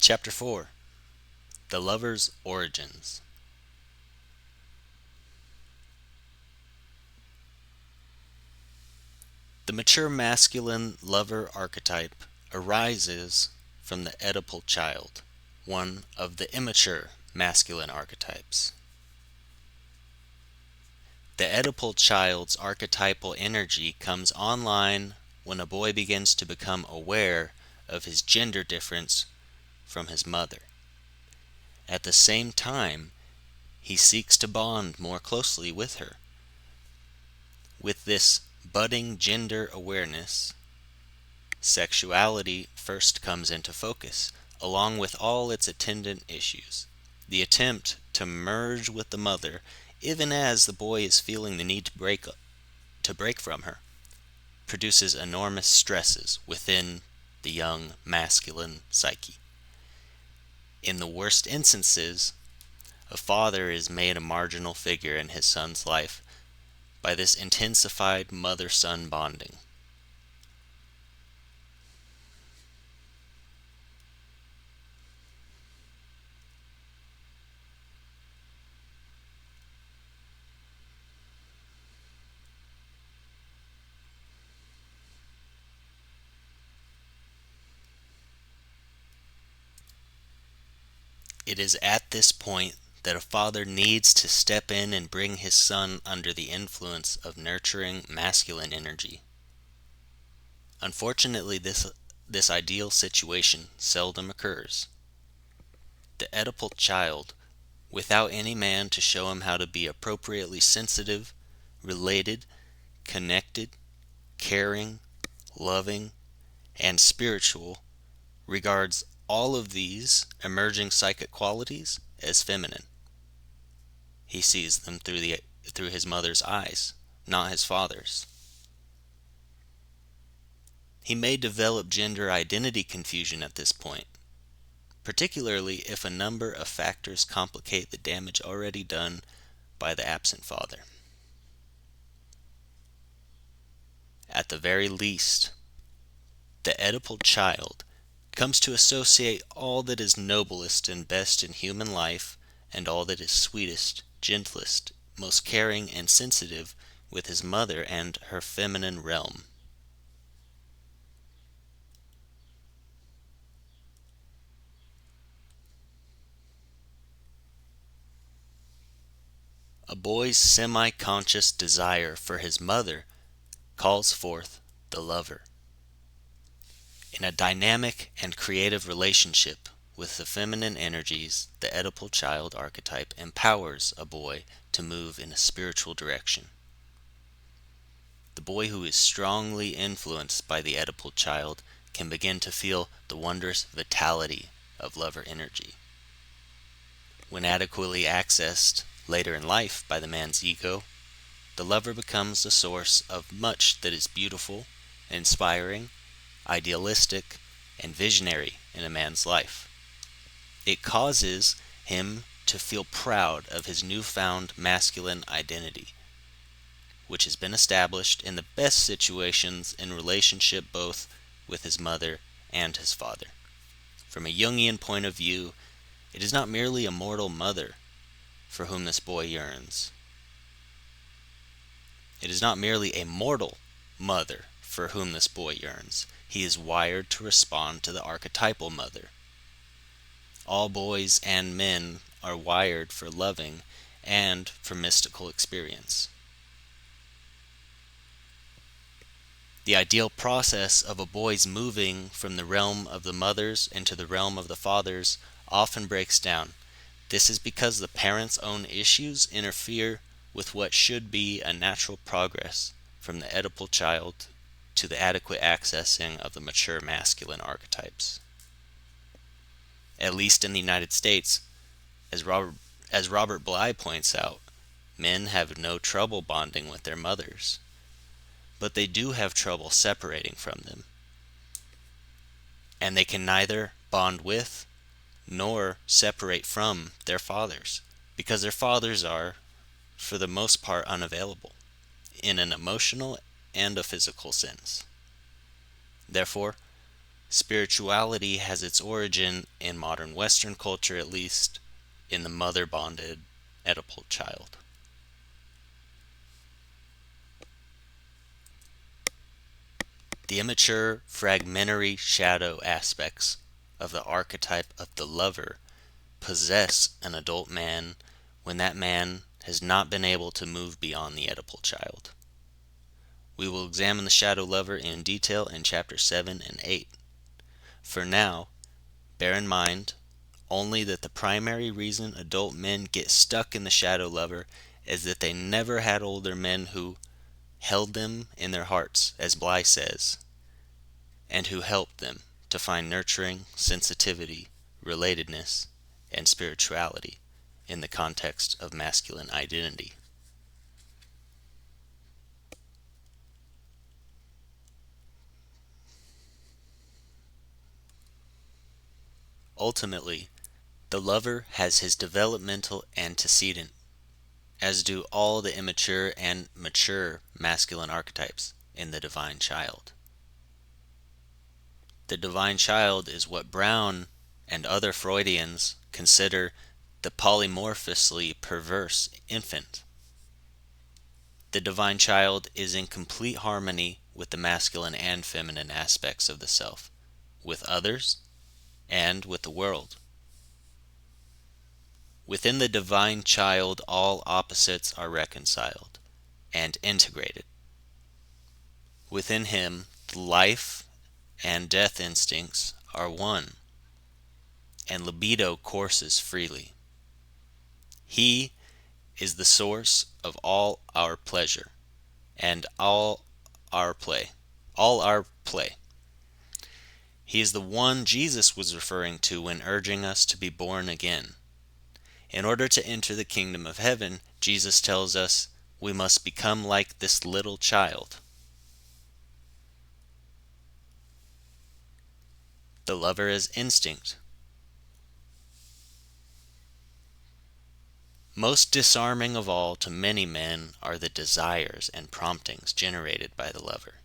Chapter 4. The Lover's Origins. The mature masculine lover archetype arises from the Oedipal child, one of the immature masculine archetypes. The Oedipal child's archetypal energy comes online when a boy begins to become aware of his gender difference from his mother. At the same time, he seeks to bond more closely with her. With this budding gender awareness, sexuality first comes into focus, along with all its attendant issues. The attempt to merge with the mother, even as the boy is feeling the need to break from her, produces enormous stresses within the young masculine psyche. In the worst instances, a father is made a marginal figure in his son's life by this intensified mother-son bonding. It is at this point that a father needs to step in and bring his son under the influence of nurturing masculine energy. Unfortunately, this ideal situation seldom occurs. The Oedipal child, without any man to show him how to be appropriately sensitive, related, connected, caring, loving, and spiritual, regards all of these emerging psychic qualities as feminine. He sees them through his mother's eyes, not his father's. He may develop gender identity confusion at this point, particularly if a number of factors complicate the damage already done by the absent father. At the very least, the Oedipal child comes to associate all that is noblest and best in human life and all that is sweetest, gentlest, most caring and sensitive with his mother and her feminine realm. A boy's semi-conscious desire for his mother calls forth the lover. In a dynamic and creative relationship with the feminine energies, the Oedipal child archetype empowers a boy to move in a spiritual direction. The boy who is strongly influenced by the Oedipal child can begin to feel the wondrous vitality of lover energy. When adequately accessed later in life by the man's ego, the lover becomes the source of much that is beautiful, inspiring, idealistic, and visionary in a man's life. It causes him to feel proud of his newfound masculine identity, which has been established in the best situations in relationship both with his mother and his father. From a Jungian point of view, it is not merely a mortal mother for whom this boy yearns. It is not merely a mortal mother for whom this boy yearns. He is wired to respond to the archetypal mother. All boys and men are wired for loving and for mystical experience. The ideal process of a boy's moving from the realm of the mothers into the realm of the fathers often breaks down. This is because the parents' own issues interfere with what should be a natural progress from the Oedipal child to the adequate accessing of the mature masculine archetypes. At least in the United States, as Robert Bly points out, men have no trouble bonding with their mothers, but they do have trouble separating from them. And they can neither bond with nor separate from their fathers, because their fathers are, for the most part, unavailable, in an emotional and a physical sense. Therefore, Spirituality has its origin, in modern Western culture at least, in the mother-bonded Oedipal child. The immature, fragmentary shadow aspects of the archetype of the lover possess an adult man when that man has not been able to move beyond the Oedipal child. We will examine the shadow lover in detail in chapter 7 and 8. For now, bear in mind only that the primary reason adult men get stuck in the shadow lover is that they never had older men who held them in their hearts, as Bly says, and who helped them to find nurturing, sensitivity, relatedness, and spirituality in the context of masculine identity. Ultimately, the lover has his developmental antecedent, as do all the immature and mature masculine archetypes in the divine child. The divine child is what Brown and other Freudians consider the polymorphously perverse infant. The divine child is in complete harmony with the masculine and feminine aspects of the self, with others, and with the world. Within the divine child, all opposites are reconciled and integrated. Within him, the life and death instincts are one, and libido courses freely. He is the source of all our pleasure and all our play. He is the one Jesus was referring to when urging us to be born again. In order to enter the kingdom of heaven, Jesus tells us we must become like this little child. The lover is instinct. Most disarming of all to many men are the desires and promptings generated by the lover.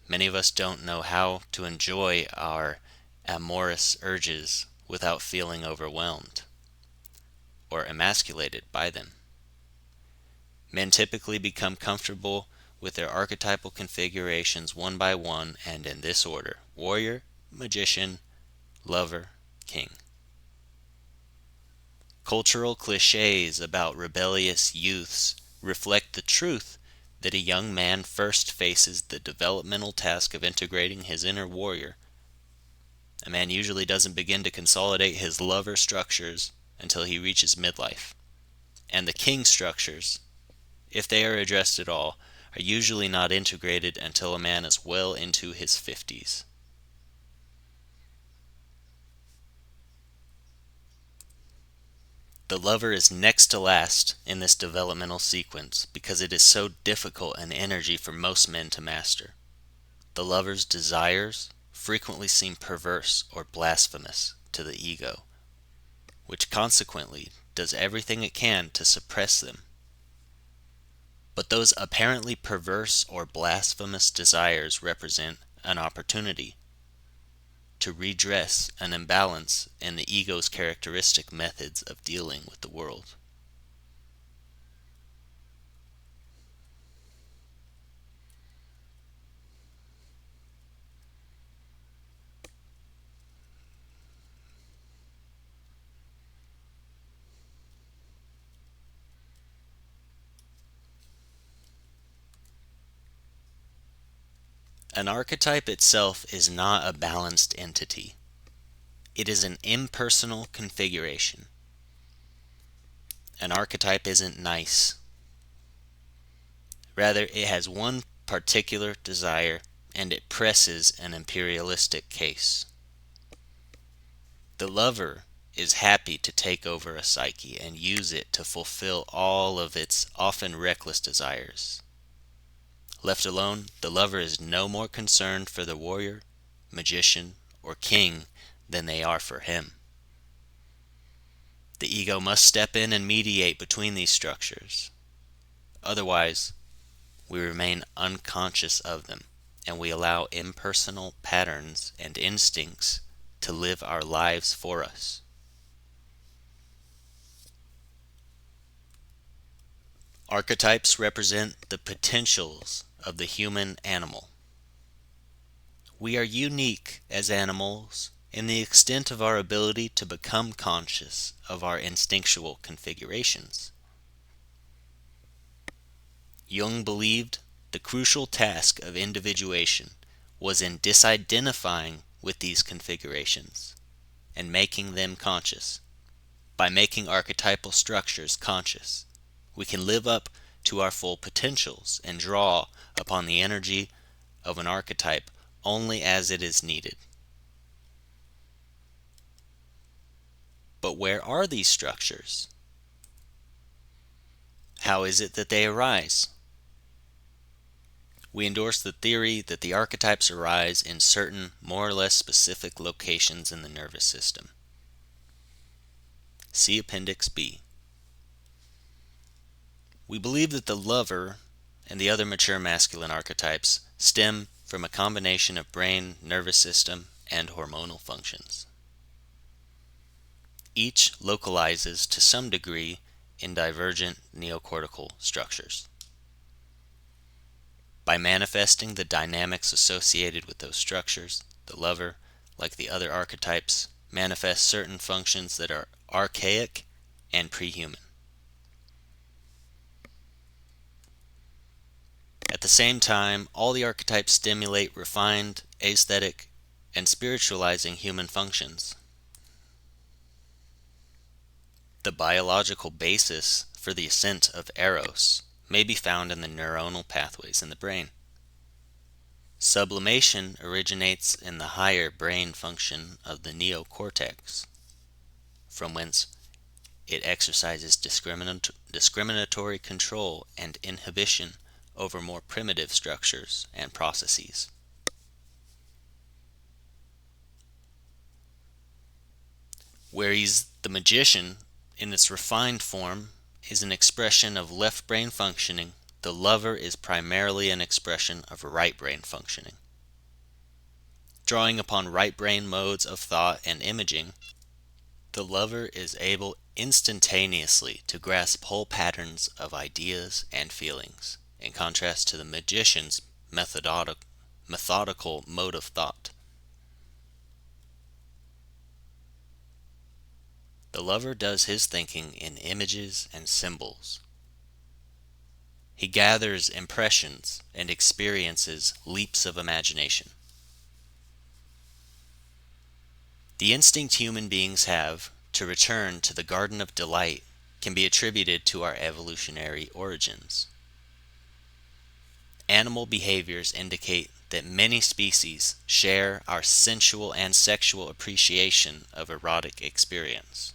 Many of us don't know how to enjoy our amorous urges without feeling overwhelmed or emasculated by them. Men typically become comfortable with their archetypal configurations one by one and in this order: warrior, magician, lover, king. Cultural cliches about rebellious youths reflect the truth that a young man first faces the developmental task of integrating his inner warrior. A man usually doesn't begin to consolidate his lover structures until he reaches midlife. And the king structures, if they are addressed at all, are usually not integrated until a man is well into his 50s. The lover is next to last in this developmental sequence because it is so difficult an energy for most men to master. The lover's desires frequently seem perverse or blasphemous to the ego, which consequently does everything it can to suppress them. But those apparently perverse or blasphemous desires represent an opportunity to redress an imbalance in the ego's characteristic methods of dealing with the world. An archetype itself is not a balanced entity. It is an impersonal configuration. An archetype isn't nice. Rather, it has one particular desire, and it presses an imperialistic case. The lover is happy to take over a psyche and use it to fulfill all of its often reckless desires. Left alone, the lover is no more concerned for the warrior, magician, or king than they are for him. The ego must step in and mediate between these structures. Otherwise, we remain unconscious of them and we allow impersonal patterns and instincts to live our lives for us. Archetypes represent the potentials of the human animal. We are unique as animals in the extent of our ability to become conscious of our instinctual configurations. Jung believed the crucial task of individuation was in disidentifying with these configurations and making them conscious. By making archetypal structures conscious, we can live up to our full potentials and draw upon the energy of an archetype only as it is needed. But where are these structures? How is it that they arise? We endorse the theory that the archetypes arise in certain more or less specific locations in the nervous system. See Appendix B. We believe that the lover and the other mature masculine archetypes stem from a combination of brain, nervous system, and hormonal functions. Each localizes to some degree in divergent neocortical structures. By manifesting the dynamics associated with those structures, the lover, like the other archetypes, manifests certain functions that are archaic and pre-human. At the same time, all the archetypes stimulate refined, aesthetic, and spiritualizing human functions. The biological basis for the ascent of Eros may be found in the neuronal pathways in the brain. Sublimation originates in the higher brain function of the neocortex, from whence it exercises discriminatory control and inhibition over more primitive structures and processes. Whereas the magician, in its refined form, is an expression of left brain functioning, the lover is primarily an expression of right brain functioning. Drawing upon right brain modes of thought and imaging, the lover is able instantaneously to grasp whole patterns of ideas and feelings, in contrast to the magician's methodical mode of thought. The lover does his thinking in images and symbols. He gathers impressions and experiences leaps of imagination. The instinct human beings have to return to the garden of delight can be attributed to our evolutionary origins. Animal behaviors indicate that many species share our sensual and sexual appreciation of erotic experience.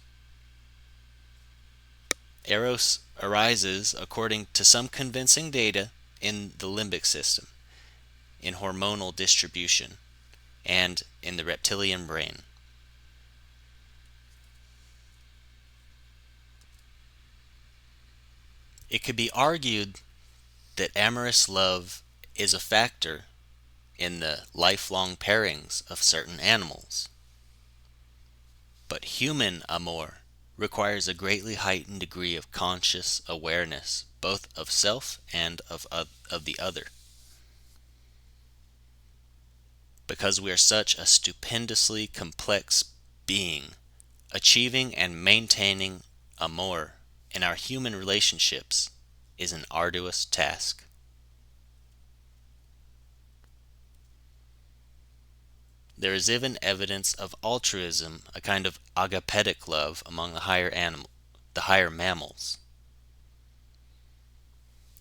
Eros arises, according to some convincing data, in the limbic system, in hormonal distribution, and in the reptilian brain. It could be argued that amorous love is a factor in the lifelong pairings of certain animals. But human amour requires a greatly heightened degree of conscious awareness, both of self and of the other. Because we are such a stupendously complex being, achieving and maintaining amour in our human relationships is an arduous task. There is even evidence of altruism, a kind of agapetic love among the higher mammals.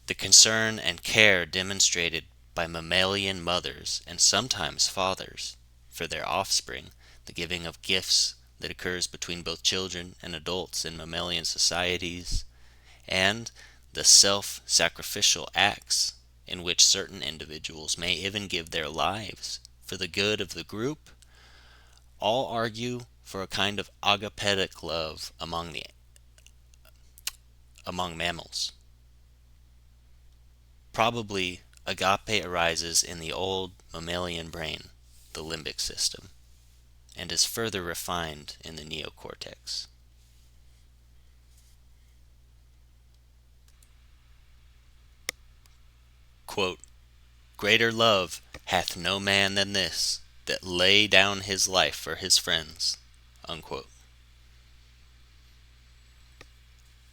The concern and care demonstrated by mammalian mothers and sometimes fathers for their offspring, the giving of gifts that occurs between both children and adults in mammalian societies, and the self-sacrificial acts in which certain individuals may even give their lives for the good of the group, all argue for a kind of agapetic love among mammals. Probably agape arises in the old mammalian brain, the limbic system, and is further refined in the neocortex. Quote, "Greater love hath no man than this, that lay down his life for his friends." Unquote.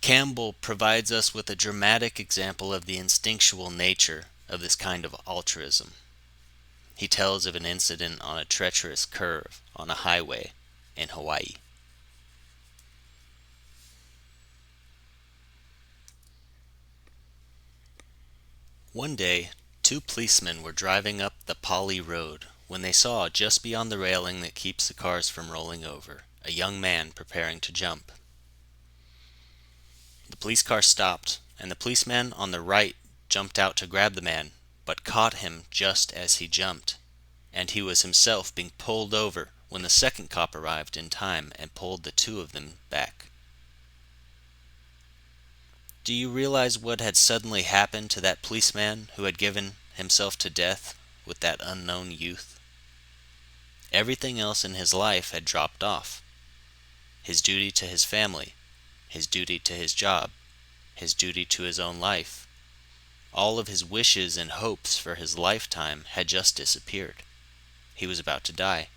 Campbell provides us with a dramatic example of the instinctual nature of this kind of altruism. He tells of an incident on a treacherous curve on a highway in Hawaii. One day, two policemen were driving up the Pali Road when they saw, just beyond the railing that keeps the cars from rolling over, a young man preparing to jump. The police car stopped, and the policeman on the right jumped out to grab the man, but caught him just as he jumped, and he was himself being pulled over when the second cop arrived in time and pulled the two of them back. Do you realize what had suddenly happened to that policeman who had given himself to death with that unknown youth? Everything else in his life had dropped off. His duty to his family, his duty to his job, his duty to his own life. All of his wishes and hopes for his lifetime had just disappeared. He was about to die.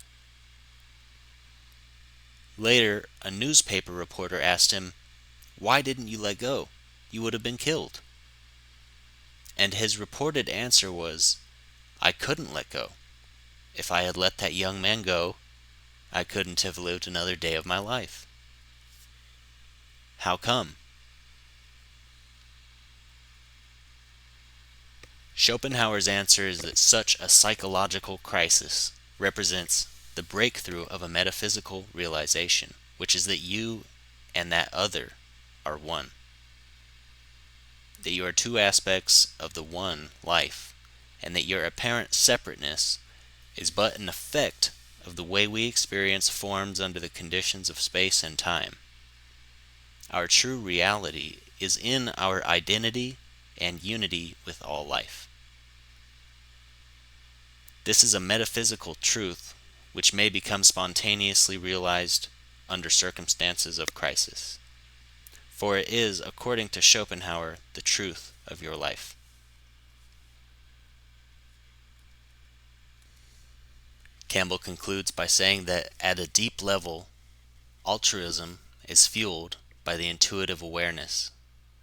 Later, a newspaper reporter asked him, "Why didn't you let go? You would have been killed." And his reported answer was, "I couldn't let go. If I had let that young man go, I couldn't have lived another day of my life." How come? Schopenhauer's answer is that such a psychological crisis represents the breakthrough of a metaphysical realization, which is that you and that other are one. That you are two aspects of the one life, and that your apparent separateness is but an effect of the way we experience forms under the conditions of space and time. Our true reality is in our identity and unity with all life. This is a metaphysical truth which may become spontaneously realized under circumstances of crisis. For it is, according to Schopenhauer, the truth of your life. Campbell concludes by saying that at a deep level, altruism is fueled by the intuitive awareness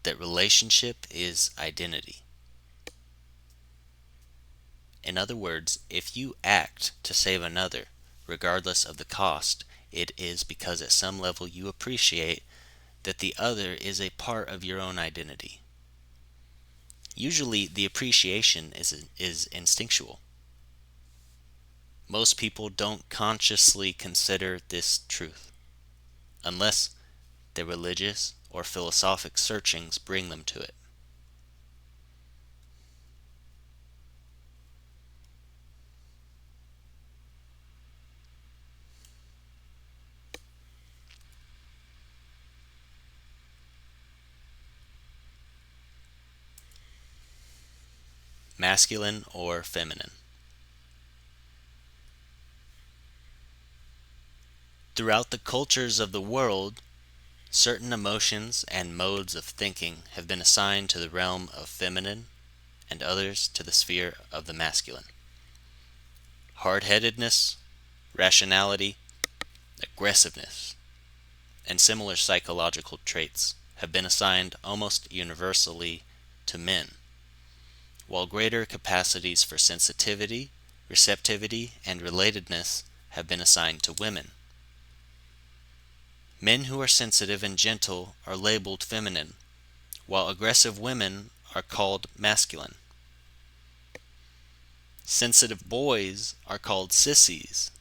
that relationship is identity. In other words, if you act to save another, regardless of the cost, it is because at some level you appreciate that the other is a part of your own identity. Usually the appreciation is instinctual. Most people don't consciously consider this truth, unless their religious or philosophic searchings bring them to it. Masculine or feminine. Throughout the cultures of the world, certain emotions and modes of thinking have been assigned to the realm of feminine and others to the sphere of the masculine. Hard-headedness, rationality, aggressiveness, and similar psychological traits have been assigned almost universally to men, while greater capacities for sensitivity, receptivity, and relatedness have been assigned to women. Men who are sensitive and gentle are labeled feminine, while aggressive women are called masculine. Sensitive boys are called sissies,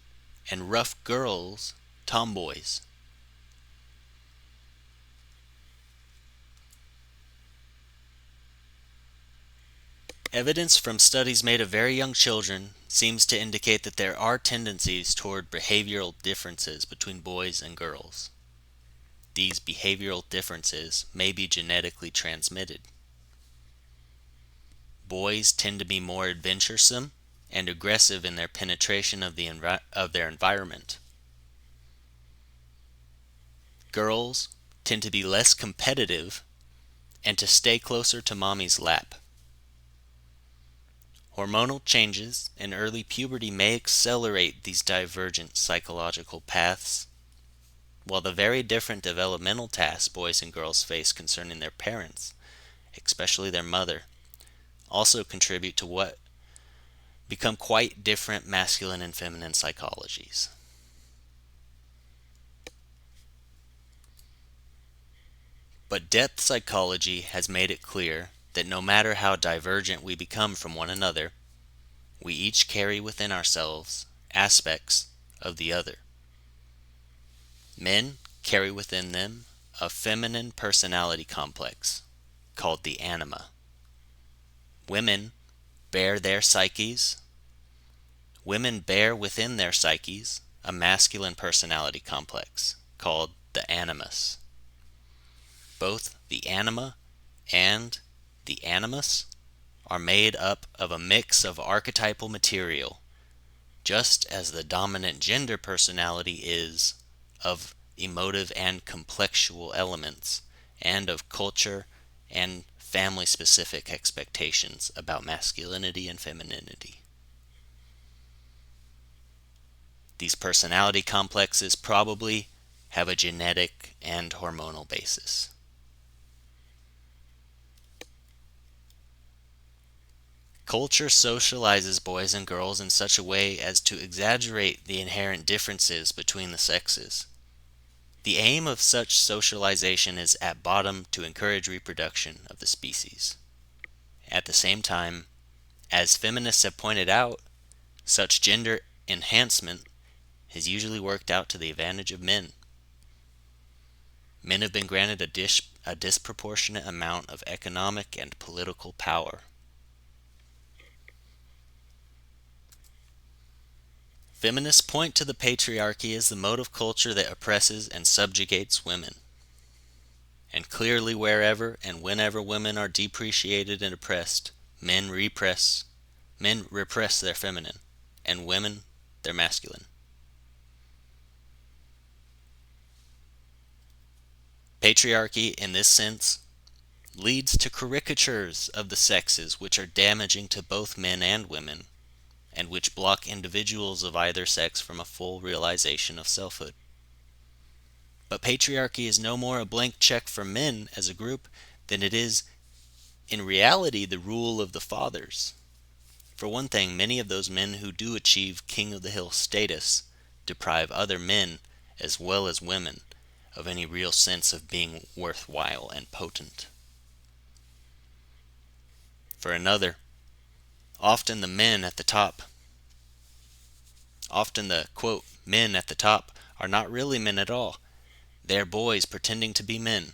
and rough girls tomboys. Evidence from studies made of very young children seems to indicate that there are tendencies toward behavioral differences between boys and girls. These behavioral differences may be genetically transmitted. Boys tend to be more adventuresome and aggressive in their penetration of their environment. Girls tend to be less competitive and to stay closer to mommy's lap. Hormonal changes in early puberty may accelerate these divergent psychological paths, while the very different developmental tasks boys and girls face concerning their parents, especially their mother, also contribute to what become quite different masculine and feminine psychologies. But depth psychology has made it clear that no matter how divergent we become from one another, we each carry within ourselves aspects of the other. Men carry within them a feminine personality complex called the anima. Women bear within their psyches a masculine personality complex called the animus. Both the anima and the animus are made up of a mix of archetypal material, just as the dominant gender personality is of emotive and complexual elements, and of culture and family-specific expectations about masculinity and femininity. These personality complexes probably have a genetic and hormonal basis. Culture socializes boys and girls in such a way as to exaggerate the inherent differences between the sexes. The aim of such socialization is at bottom to encourage reproduction of the species. At the same time, as feminists have pointed out, such gender enhancement has usually worked out to the advantage of men. Men have been granted a disproportionate amount of economic and political power. Feminists point to the patriarchy as the mode of culture that oppresses and subjugates women. And clearly wherever and whenever women are depreciated and oppressed, men repress their feminine, and women their masculine. Patriarchy, in this sense, leads to caricatures of the sexes which are damaging to both men and women, and which block individuals of either sex from a full realization of selfhood. But patriarchy is no more a blank check for men as a group than it is in reality the rule of the fathers. For one thing, many of those men who do achieve king of the hill status deprive other men, as well as women, of any real sense of being worthwhile and potent. For another, often the quote, men at the top are not really men at all. They are boys pretending to be men.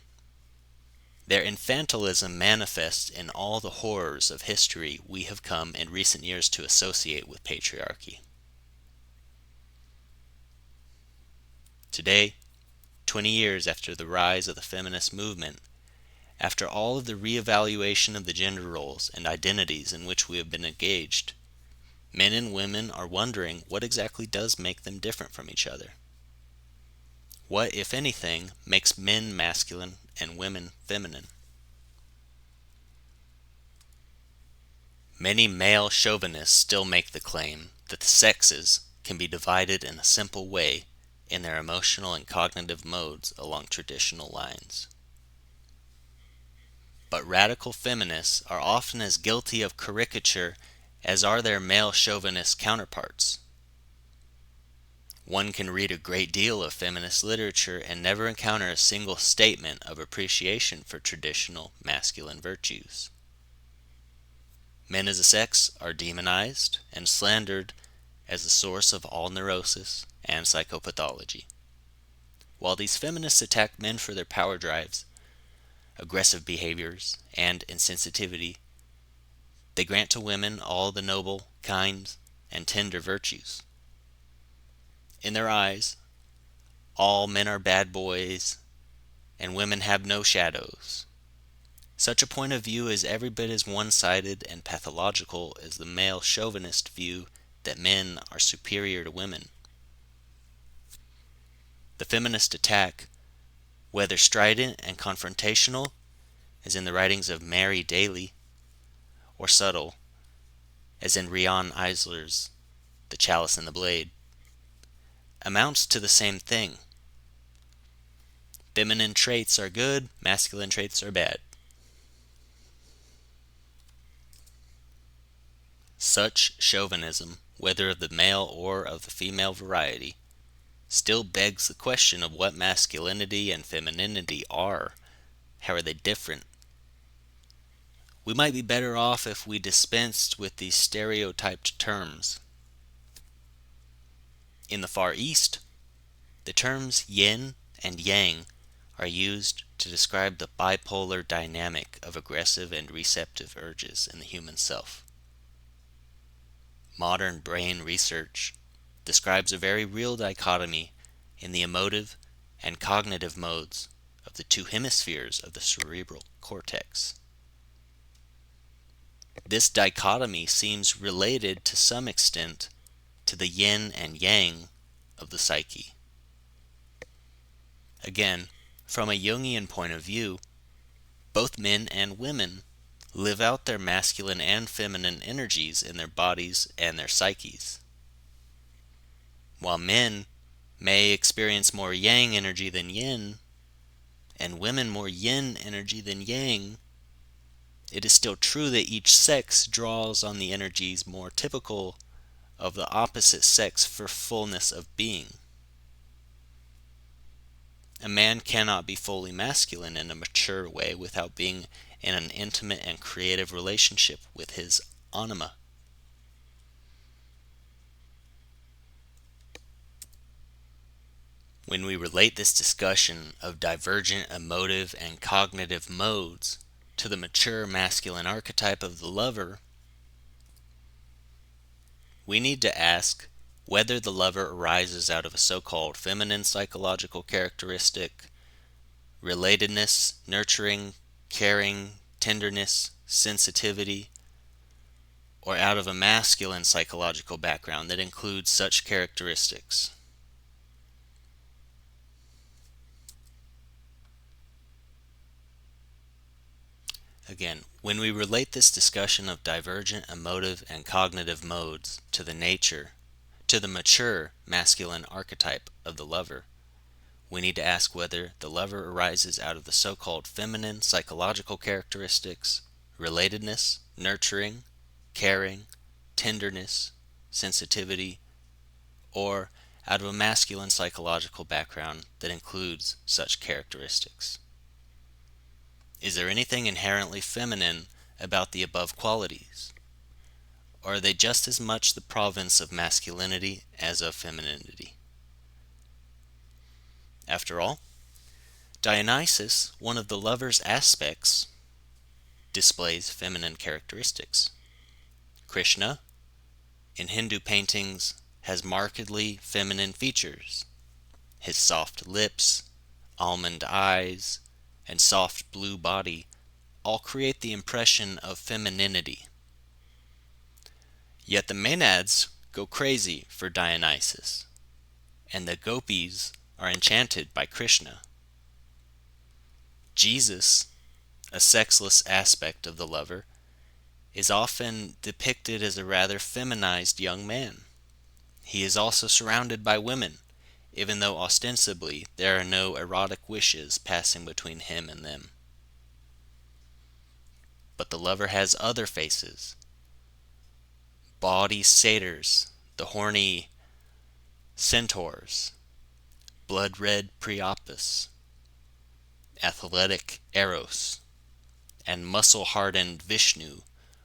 Their infantilism manifests in all the horrors of history we have come in recent years to associate with patriarchy. Today, 20 years after the rise of the feminist movement, after all of the reevaluation of the gender roles and identities in which we have been engaged, men and women are wondering what exactly does make them different from each other. What, if anything, makes men masculine and women feminine? Many male chauvinists still make the claim that the sexes can be divided in a simple way in their emotional and cognitive modes along traditional lines. But radical feminists are often as guilty of caricature as are their male chauvinist counterparts. One can read a great deal of feminist literature and never encounter a single statement of appreciation for traditional masculine virtues. Men as a sex are demonized and slandered as the source of all neurosis and psychopathology. While these feminists attack men for their power drives, aggressive behaviors, and insensitivity, they grant to women all the noble, kind, and tender virtues. In their eyes, all men are bad boys, and women have no shadows. Such a point of view is every bit as one-sided and pathological as the male chauvinist view that men are superior to women. The feminist attack, whether strident and confrontational, as in the writings of Mary Daly, or subtle, as in Rian Eisler's The Chalice and the Blade, amounts to the same thing. Feminine traits are good, masculine traits are bad. Such chauvinism, whether of the male or of the female variety, still begs the question of what masculinity and femininity are. How are they different? We might be better off if we dispensed with these stereotyped terms. In the Far East, the terms yin and yang are used to describe the bipolar dynamic of aggressive and receptive urges in the human self. Modern brain research describes a very real dichotomy in the emotive and cognitive modes of the two hemispheres of the cerebral cortex. This dichotomy seems related to some extent to the yin and yang of the psyche. Again, from a Jungian point of view, both men and women live out their masculine and feminine energies in their bodies and their psyches. While men may experience more yang energy than yin, and women more yin energy than yang, it is still true that each sex draws on the energies more typical of the opposite sex for fullness of being. A man cannot be fully masculine in a mature way without being in an intimate and creative relationship with his anima. When we relate this discussion of divergent emotive and cognitive modes to the mature masculine archetype of the lover, we need to ask whether the lover arises out of a so-called feminine psychological characteristic, relatedness, nurturing, caring, tenderness, sensitivity, or out of a masculine psychological background that includes such characteristics. Again, when we relate this discussion of divergent emotive and cognitive modes to the mature masculine archetype of the lover, we need to ask whether the lover arises out of the so-called feminine psychological characteristics, relatedness, nurturing, caring, tenderness, sensitivity, or out of a masculine psychological background that includes such characteristics. Is there anything inherently feminine about the above qualities? Or are they just as much the province of masculinity as of femininity? After all, Dionysus, one of the lover's aspects, displays feminine characteristics. Krishna, in Hindu paintings, has markedly feminine features. His soft lips, almond eyes, and soft blue body all create the impression of femininity. Yet the Maenads go crazy for Dionysus, and the gopis are enchanted by Krishna. Jesus, a sexless aspect of the lover, is often depicted as a rather feminized young man. He is also surrounded by women, even though ostensibly there are no erotic wishes passing between him and them. But the lover has other faces. Bawdy satyrs, the horny centaurs, blood-red Priapus, athletic Eros, and muscle-hardened Vishnu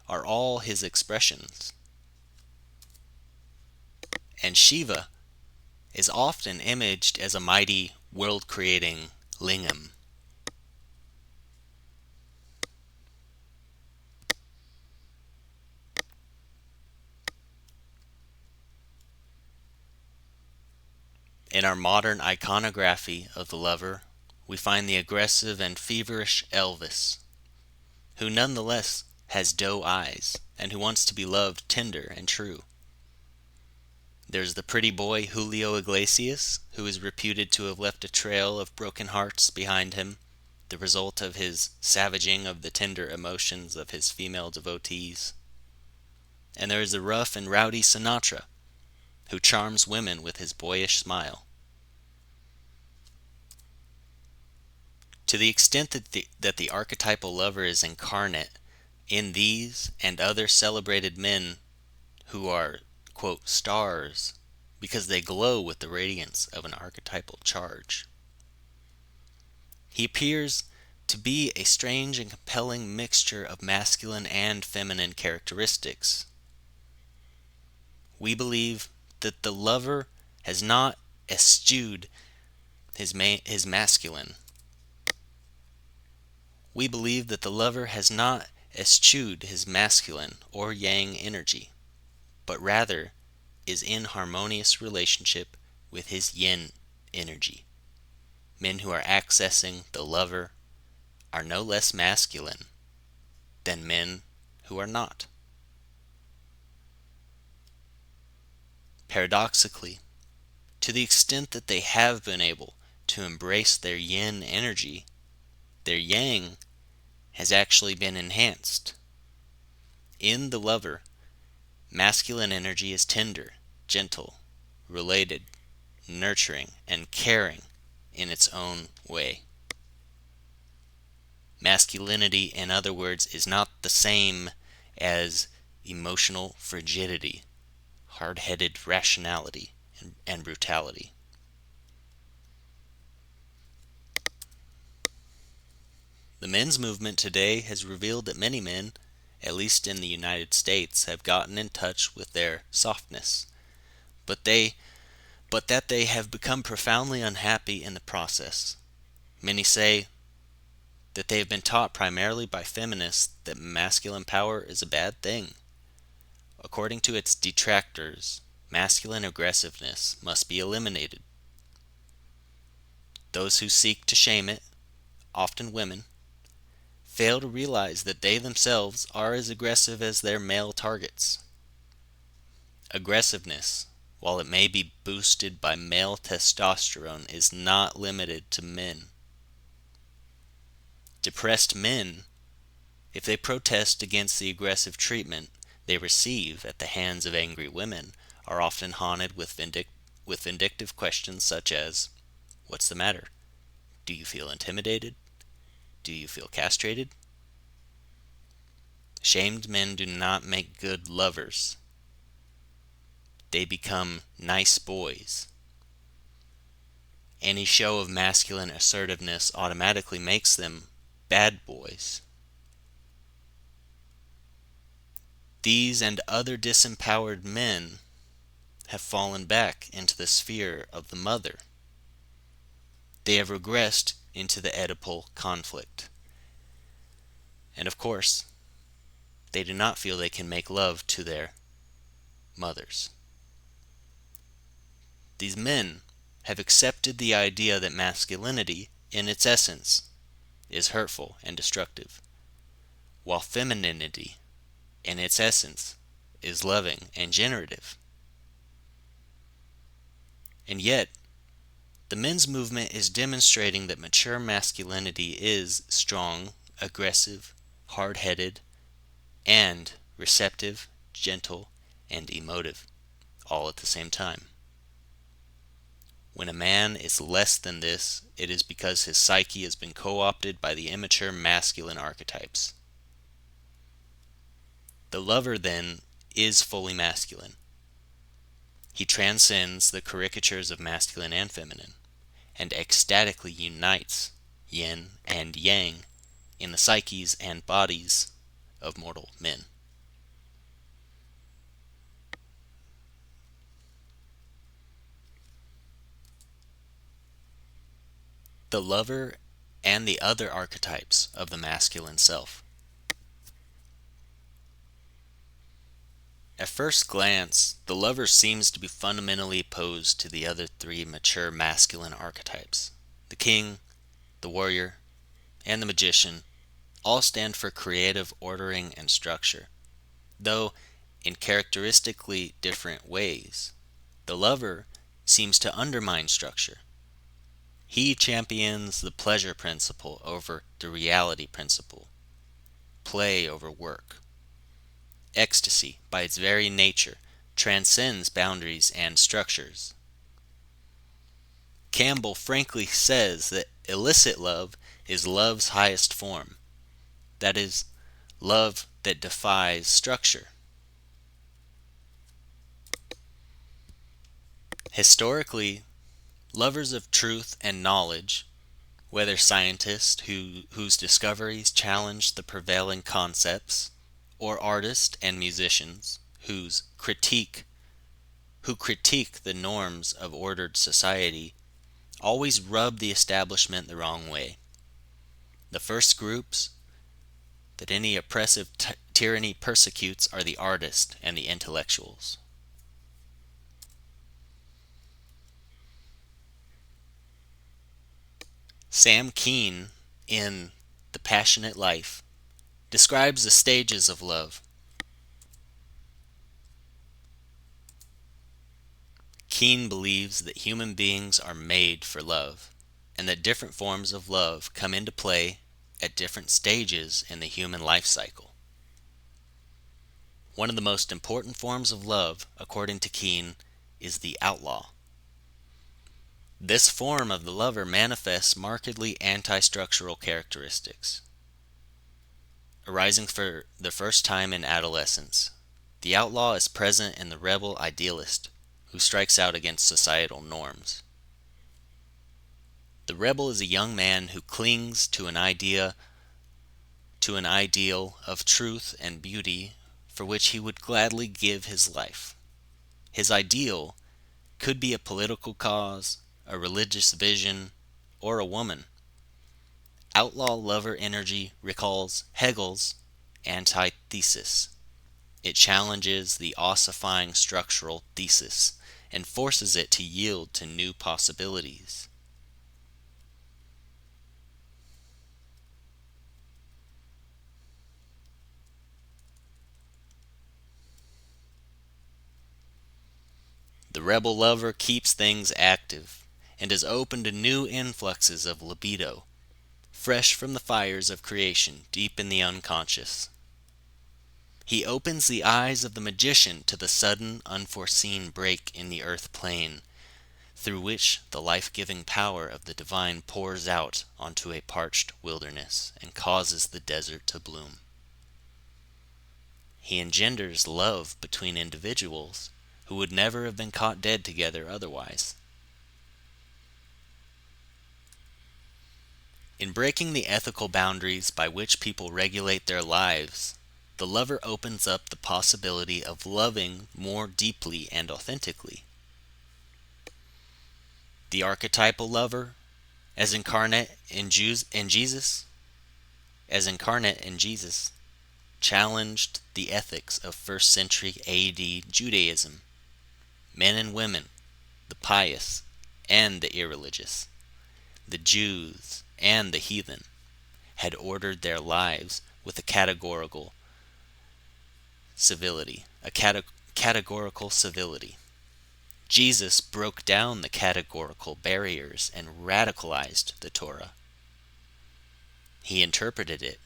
are all his expressions. And Shiva is often imaged as a mighty, world-creating lingam. In our modern iconography of the lover, we find the aggressive and feverish Elvis. who nonetheless has doe eyes and who wants to be loved tender and true. There's the pretty boy Julio Iglesias, who is reputed to have left a trail of broken hearts behind him, the result of his savaging of the tender emotions of his female devotees. And there is the rough and rowdy Sinatra, who charms women with his boyish smile. To the extent that the archetypal lover is incarnate in these and other celebrated men who are, quote, stars, because they glow with the radiance of an archetypal charge, he appears to be a strange and compelling mixture of masculine and feminine characteristics. We believe that the lover has not eschewed his masculine. We believe that the lover has not eschewed his masculine or yang energy, but rather is in harmonious relationship with his yin energy. Men who are accessing the lover are no less masculine than men who are not. Paradoxically, to the extent that they have been able to embrace their yin energy, their yang has actually been enhanced. In the lover, masculine energy is tender, gentle, related, nurturing, and caring in its own way. Masculinity, in other words, is not the same as emotional frigidity, hard-headed rationality, and brutality. The men's movement today has revealed that many men, at least in the United States, have gotten in touch with their softness, but that they have become profoundly unhappy in the process. Many say that they have been taught primarily by feminists that masculine power is a bad thing. According to its detractors, masculine aggressiveness must be eliminated. Those who seek to shame it, often women, fail to realize that they themselves are as aggressive as their male targets. Aggressiveness, while it may be boosted by male testosterone, is not limited to men. Depressed men, if they protest against the aggressive treatment they receive at the hands of angry women, are often haunted with vindictive questions such as, "What's the matter? Do you feel intimidated? Do you feel castrated?" Shamed men do not make good lovers. They become nice boys. Any show of masculine assertiveness automatically makes them bad boys. These and other disempowered men have fallen back into the sphere of the mother. They have regressed into the Oedipal conflict. And of course, they do not feel they can make love to their mothers. These men have accepted the idea that masculinity, in its essence, is hurtful and destructive, while femininity, in its essence, is loving and generative. And yet, the men's movement is demonstrating that mature masculinity is strong, aggressive, hard-headed, and receptive, gentle, and emotive, all at the same time. When a man is less than this, it is because his psyche has been co-opted by the immature masculine archetypes. The lover, then, is fully masculine. He transcends the caricatures of masculine and feminine, and ecstatically unites yin and yang in the psyches and bodies of mortal men. The lover and the other archetypes of the masculine self. At first glance, the lover seems to be fundamentally opposed to the other three mature masculine archetypes. The king, the warrior, and the magician all stand for creative ordering and structure, though in characteristically different ways. The lover seems to undermine structure. He champions the pleasure principle over the reality principle, play over work. Ecstasy, by its very nature, transcends boundaries and structures. Campbell frankly says that illicit love is love's highest form, that is, love that defies structure. Historically, lovers of truth and knowledge, whether scientists whose discoveries challenge the prevailing concepts, or artists and musicians who critique the norms of ordered society, always rub the establishment the wrong way. The first groups that any oppressive tyranny persecutes are the artists and the intellectuals. Sam Keen, in The Passionate Life, describes the stages of love. Keen believes that human beings are made for love, and that different forms of love come into play at different stages in the human life cycle. One of the most important forms of love, according to Keen, is the outlaw. This form of the lover manifests markedly anti-structural characteristics. Arising for the first time in adolescence, the outlaw is present in the rebel idealist who strikes out against societal norms. The rebel is a young man who clings to an ideal of truth and beauty for which he would gladly give his life. His ideal could be a political cause, a religious vision, or a woman. Outlaw lover energy recalls Hegel's antithesis. It challenges the ossifying structural thesis and forces it to yield to new possibilities. The rebel lover keeps things active and is open to new influxes of libido, fresh from the fires of creation deep in the unconscious. He opens the eyes of the magician to the sudden, unforeseen break in the earth plane, through which the life-giving power of the divine pours out onto a parched wilderness and causes the desert to bloom. He engenders love between individuals who would never have been caught dead together otherwise. In breaking the ethical boundaries by which people regulate their lives, the lover opens up the possibility of loving more deeply and authentically. The archetypal lover, as incarnate in Jesus, challenged the ethics of first century AD Judaism. Men and women, the pious and the irreligious, the Jews and the heathen, had ordered their lives with a categorical civility. Jesus broke down the categorical barriers and radicalized the Torah. He interpreted it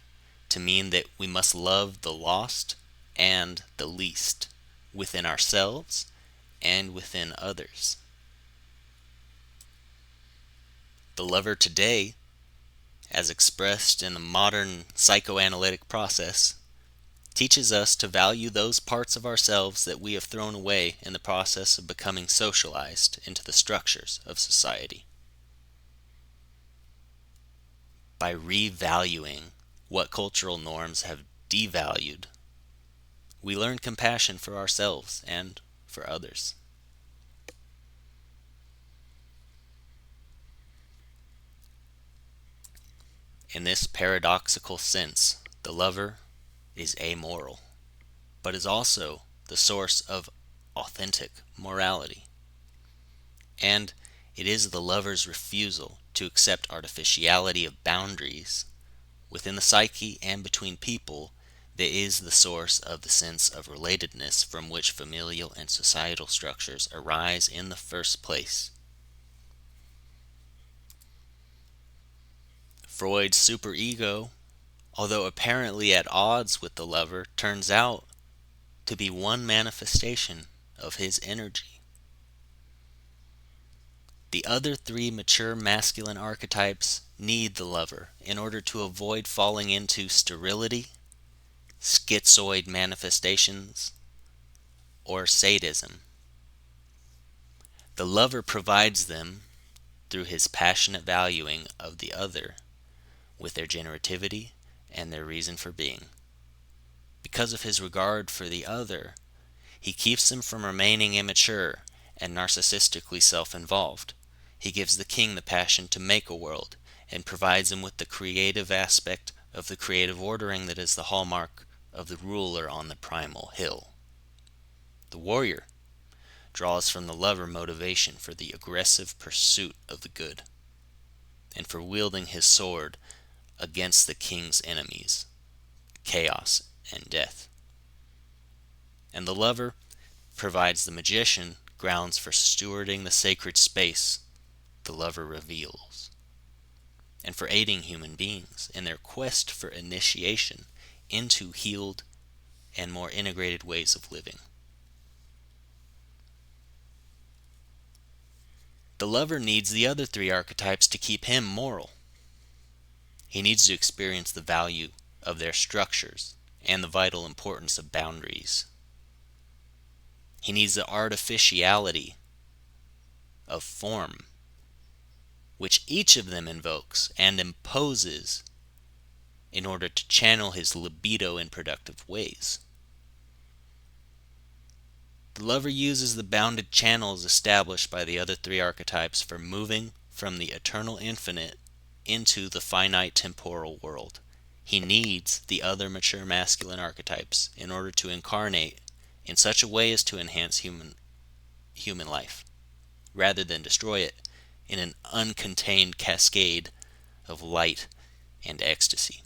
to mean that we must love the lost and the least, within ourselves and within others. The lover today, as expressed in the modern psychoanalytic process, teaches us to value those parts of ourselves that we have thrown away in the process of becoming socialized into the structures of society. By revaluing what cultural norms have devalued, we learn compassion for ourselves and for others. In this paradoxical sense, the lover is amoral, but is also the source of authentic morality. And it is the lover's refusal to accept artificiality of boundaries within the psyche and between people, that is the source of the sense of relatedness from which familial and societal structures arise in the first place. Freud's superego, although apparently at odds with the lover, turns out to be one manifestation of his energy. The other three mature masculine archetypes need the lover in order to avoid falling into sterility, schizoid manifestations, or sadism. The lover provides them, through his passionate valuing of the other, with their generativity and their reason for being. Because of his regard for the other, he keeps them from remaining immature and narcissistically self-involved. He gives the king the passion to make a world and provides him with the creative aspect of the creative ordering that is the hallmark of the ruler on the primal hill. The warrior draws from the lover motivation for the aggressive pursuit of the good and for wielding his sword against the king's enemies, chaos and death. And the lover provides the magician grounds for stewarding the sacred space the lover reveals, and for aiding human beings in their quest for initiation into healed and more integrated ways of living. The lover needs the other three archetypes to keep him moral. He needs to experience the value of their structures and the vital importance of boundaries. He needs the artificiality of form, which each of them invokes and imposes in order to channel his libido in productive ways. The lover uses the bounded channels established by the other three archetypes for moving from the eternal infinite into the finite temporal world. He needs the other mature masculine archetypes in order to incarnate in such a way as to enhance human life, rather than destroy it in an uncontained cascade of light and ecstasy.